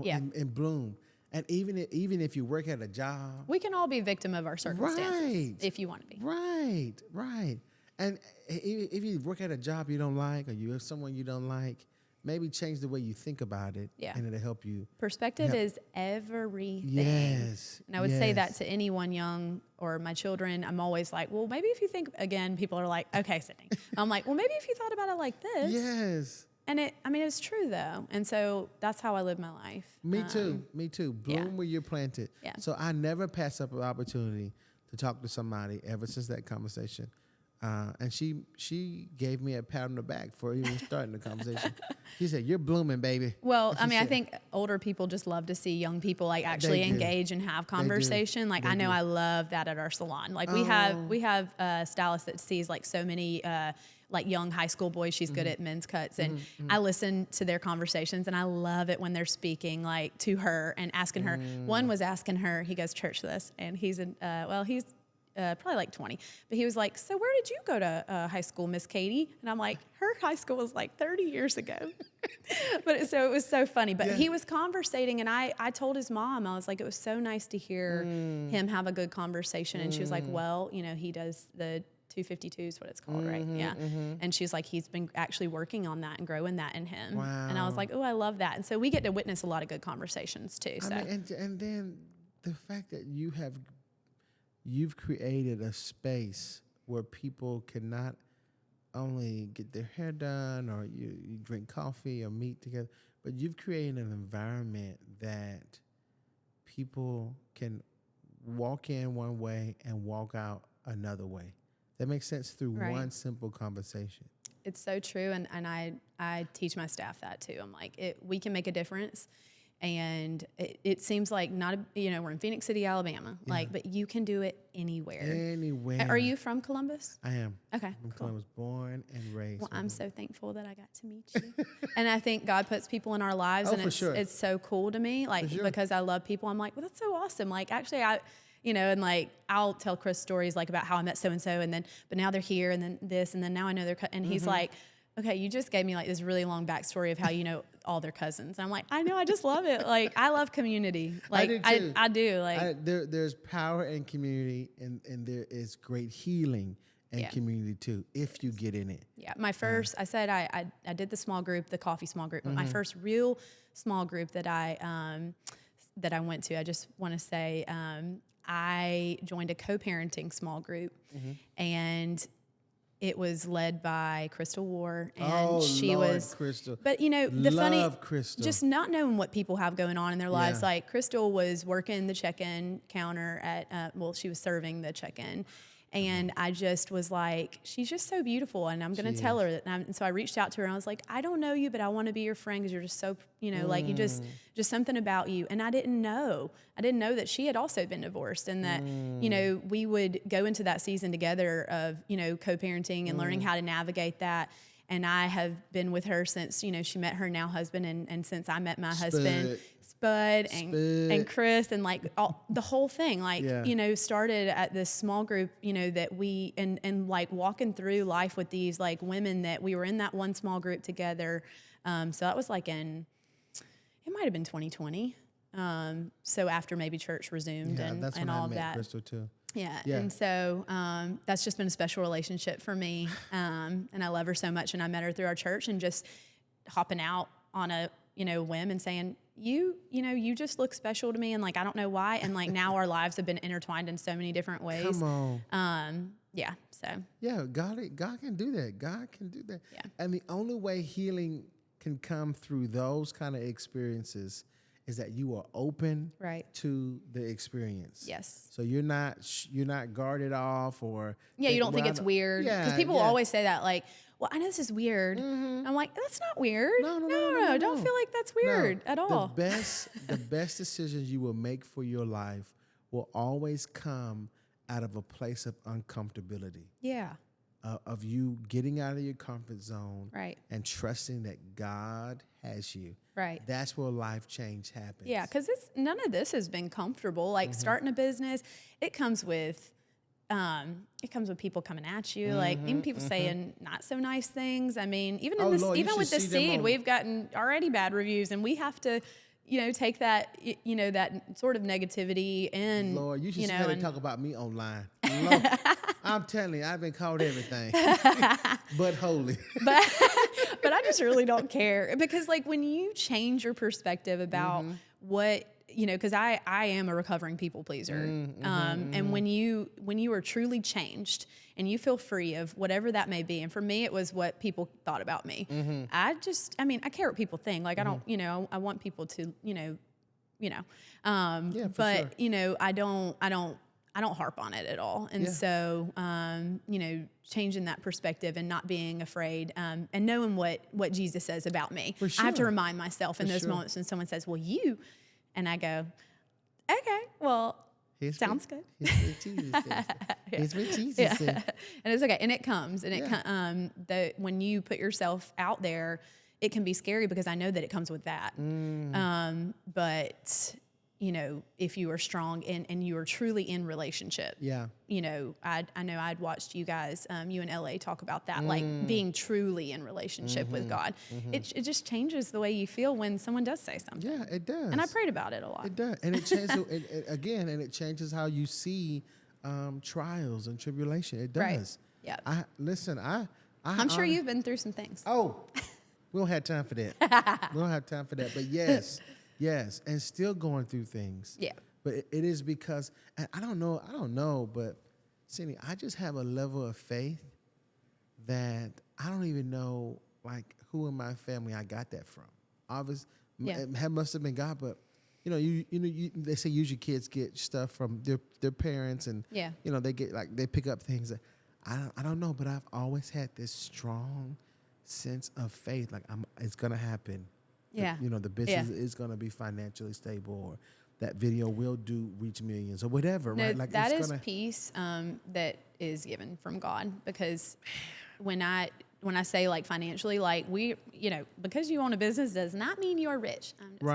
Yeah. and bloom. And even if you work at a job. We can all be victim of our circumstances. Right. If you want to be. Right. And if you work at a job you don't like, or you have someone you don't like, maybe change the way you think about it. Yeah. And it'll help you. Perspective is everything. Yes. And I would say that to anyone young or my children. I'm always like, well, maybe if you think, again, people are like, okay, Sydney. I'm like, well, maybe if you thought about it like this. Yes. And it's true though. And so that's how I live my life. Me too. Bloom yeah. where you're planted. Yeah. So I never pass up an opportunity to talk to somebody ever since that conversation. And she gave me a pat on the back for even starting the conversation. She said, "You're blooming, baby." Well, I think older people just love to see young people like actually engage and have conversation. Like, I know I love that at our salon. Like, we have a stylist that sees like so many like young high school boys. She's good at men's cuts, and I listen to their conversations, and I love it when they're speaking like to her and asking her. One was asking her. He goes to church with us, and he's probably like 20. But he was like, so where did you go to high school, Miss Katie? And I'm like, her high school was like 30 years ago. But so it was so funny. But he was conversating, and I told his mom, I was like, it was so nice to hear him have a good conversation. And she was like, well, he does the 252 is what it's called, right? Yeah. And she's like, he's been actually working on that and growing that in him. Wow. And I was like, oh, I love that. And so we get to witness a lot of good conversations too. So. And then the fact that you've created a space where people can not only get their hair done or you drink coffee or meet together, but you've created an environment that people can walk in one way and walk out another way. That makes sense through one simple conversation. It's so true, and I teach my staff that too. I'm like, we can make a difference. And it seems like we're in Phoenix City, Alabama, but you can do it anywhere. Anywhere. Are you from Columbus? I am. Okay, I'm cool. Columbus, born and raised. Well, I'm so thankful that I got to meet you. And I think God puts people in our lives, and it's so cool to me, because I love people. I'm like, well, that's so awesome. Like, actually, and like I'll tell Chris stories like about how I met so and so, but now they're here, and then this, and then now I know they're and he's like, okay, you just gave me like this really long backstory of how you know all their cousins. And I'm like, I know, I just love it. Like, I love community. Like, I do. Like, there's power in community, and there is great healing in community too, if you get in it. Yeah, my first, I said I did the small group, the coffee small group, but my first real small group that I went to, I just want to say, I joined a co-parenting small group, and it was led by Crystal War, and she was Crystal. But the Crystal. Just not knowing what people have going on in their lives. Like, Crystal was working the check-in counter at she was serving the check-in. And I just was like, she's just so beautiful, and I'm going to tell her that. And so I reached out to her, and I was like, I don't know you, but I want to be your friend because you're just so, like, you just something about you. And I didn't know that she had also been divorced, and that, we would go into that season together of, co-parenting and learning how to navigate that. And I have been with her since, she met her now husband, and since I met my husband, Spud and Chris, and like the whole thing, like, started at this small group, that we, and like walking through life with these like women that we were in that one small group together. So that was like it might've been 2020. So after maybe church resumed and all of that. Crystal too. Yeah. And so that's just been a special relationship for me. And I love her so much. And I met her through our church, and just hopping out on a, whim and saying, you just look special to me. And like, I don't know why. And like, now our lives have been intertwined in so many different ways. Come on. Yeah. So. Yeah. God can do that. God can do that. Yeah. And the only way healing can come through those kind of experiences is that you are open Right. to the experience. Yes. So you're not guarded off or Yeah, you don't think it's weird. Because people always say that, like, well, I know this is weird. I'm like, that's not weird. No, don't feel like that's weird at all. The best decisions you will make for your life will always come out of a place of uncomfortability. Yeah. Of you getting out of your comfort zone, Right. and trusting that God has you. Right. That's where life change happens. Yeah, because none of this has been comfortable. Like starting a business, it comes with people coming at you, like even people saying not so nice things. I mean, even in even with the seed, we've gotten already bad reviews, and we have to, take that, that sort of negativity and Lord, you should see how they talk about me online. Lord, I'm telling you, I've been called everything, but holy. But I just really don't care, because like when you change your perspective about what, because I am a recovering people pleaser. And when you are truly changed and you feel free of whatever that may be. And for me, it was what people thought about me. I care what people think. Like I don't, I want people to, but sure. I don't harp on it at all. And so, changing that perspective and not being afraid, and knowing what Jesus says about me. For sure. I have to remind myself in those moments when someone says, well, you, and I go, okay, well, sounds good. Here's what Jesus says. Here's what Jesus said. And it's okay. And it comes. And when you put yourself out there, it can be scary because I know that it comes with that. But if you are strong and you are truly in relationship. Yeah. I know I'd watched you guys, you in LA, talk about that, like being truly in relationship with God. It just changes the way you feel when someone does say something. Yeah, it does. And I prayed about it a lot. It does. And it changes, it changes how you see trials and tribulation. It does. Right. Yeah. I'm sure you've been through some things. Oh, we don't have time for that. We don't have time for that. But yes, and still going through things. Yeah. But it is because, and I don't know, but Sydney, I just have a level of faith that I don't even know, like, who in my family I got that from. Obviously, it must have been God, but they say usually kids get stuff from their parents, and they get, like, they pick up things that I don't know, but I've always had this strong sense of faith, like it's gonna happen. Yeah. The business is going to be financially stable, or that video will reach millions, or whatever, no, right? Like that is peace that is given from God, because when I say, like, financially, like, we, because you own a business does not mean you're rich. I'm just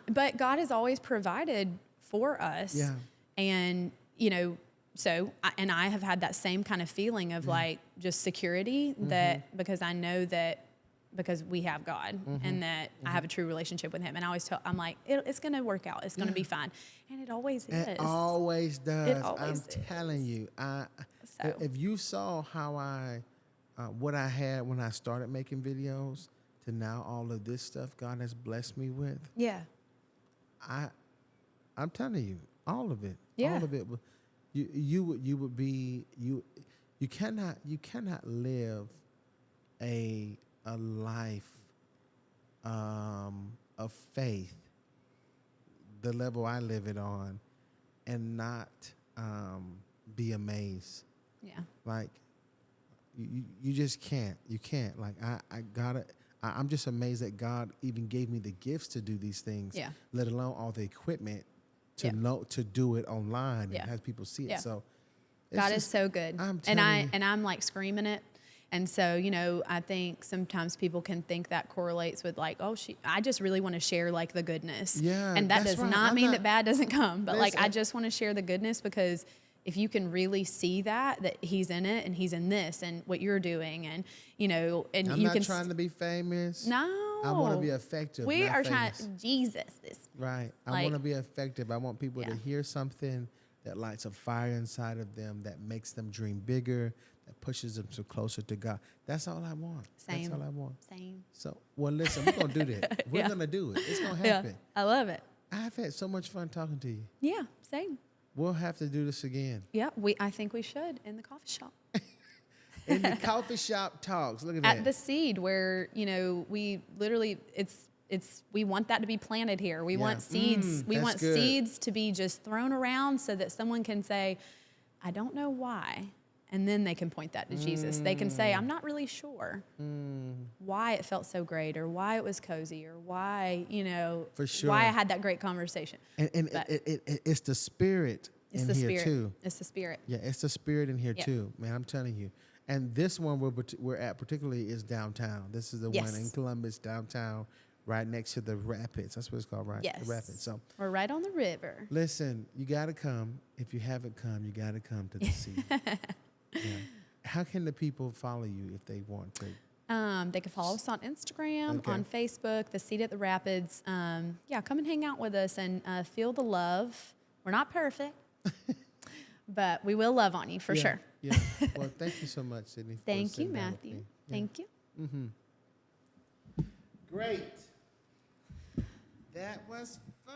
but God has always provided for us. Yeah. And, I have had that same kind of feeling of like just security that, because I know that, because we have God and that I have a true relationship with Him. And I always I'm like, it's going to work out. It's going to be fine. And it always is. It always does. It always I'm telling you. If you saw how what I had when I started making videos to now all of this stuff God has blessed me with. Yeah. I'm telling you, all of it. Yeah. All of it. You cannot live a life of faith, the level I live it on, and not be amazed. Yeah. Like you just can't. You can't. Like I'm just amazed that God even gave me the gifts to do these things. Yeah. Let alone all the equipment to do it online and have people see it. Yeah. So God is so good. I'm like screaming it. And so, I think sometimes people can think that correlates with, like, I just really want to share, like, the goodness. Yeah. And that does not mean that bad doesn't come. But, like, I just want to share the goodness, because if you can really see that He's in it and He's in this and what you're doing, and, and I'm you not can trying to be famous. No. I want to be effective. We not are famous. trying, Jesus. Right. I want to be effective. I want people to hear something that lights a fire inside of them, that makes them dream bigger, that pushes them so closer to God. That's all I want. Same. That's all I want. Same. So, well, listen, we're going to do that. We're going to do it. It's going to happen. Yeah, I love it. I've had so much fun talking to you. Yeah, same. We'll have to do this again. Yeah, I think we should, in the coffee shop. In the coffee shop talks. Look at that. At the Seed, where, we literally, it's we want that to be planted here. We Yeah. want seeds. We That's want good. seeds to be just thrown around so that someone can say, I don't know why. And then they can point that to Jesus. They can say, I'm not really sure why it felt so great, or why it was cozy, or why, For sure. why I had that great conversation. And But it's the spirit it's in the here spirit. too. It's the spirit. Yeah, it's the spirit in here Yeah. too, man. I'm telling you. And this one we're at particularly is downtown. This is the one in Yes. Columbus, downtown, right next to the rapids. That's what it's called, right? Yes. The rapids. So We're right on the river. listen, you got to come. If you haven't come, you got to come to the sea. Yeah. How can the people follow you if they want to? They can follow us on Instagram, Okay. on Facebook, The Seat at the Rapids. Come and hang out with us and feel the love. We're not perfect, but we will love on you for sure. Yeah. Well, thank you so much, Sydney. for Thank you, sitting down with Matthew. me. Yeah. Thank you. Great. That was fun.